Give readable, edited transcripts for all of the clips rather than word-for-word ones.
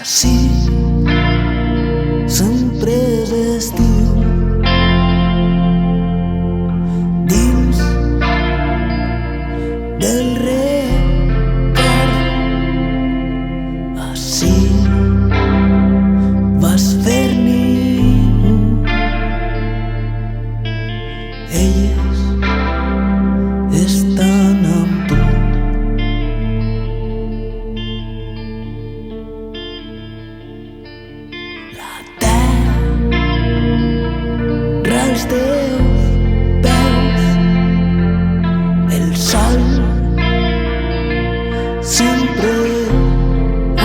Així sempre és estiu dins del record. Així vas fer niu. Elles estan amb tu. Els teus peus, el sol sempre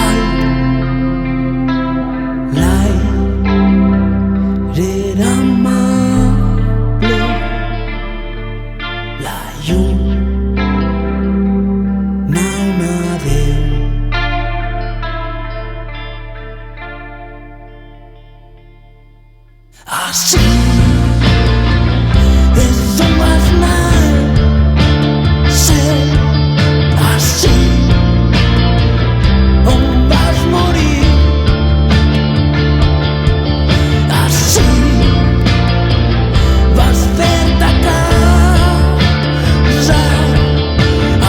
alt, l'aire era amable, la llum una veu. Així és on vas anar, ser així on vas morir, així vas fer ta casa,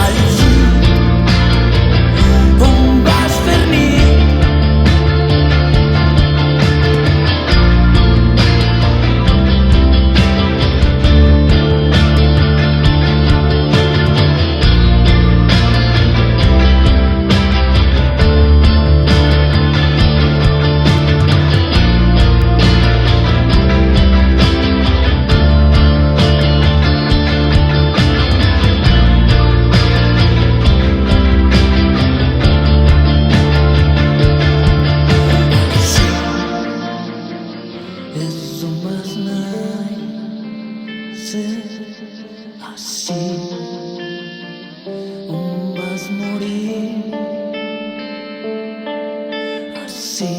allí on vas fer nit. És on vas anar, ser així on vas morir, així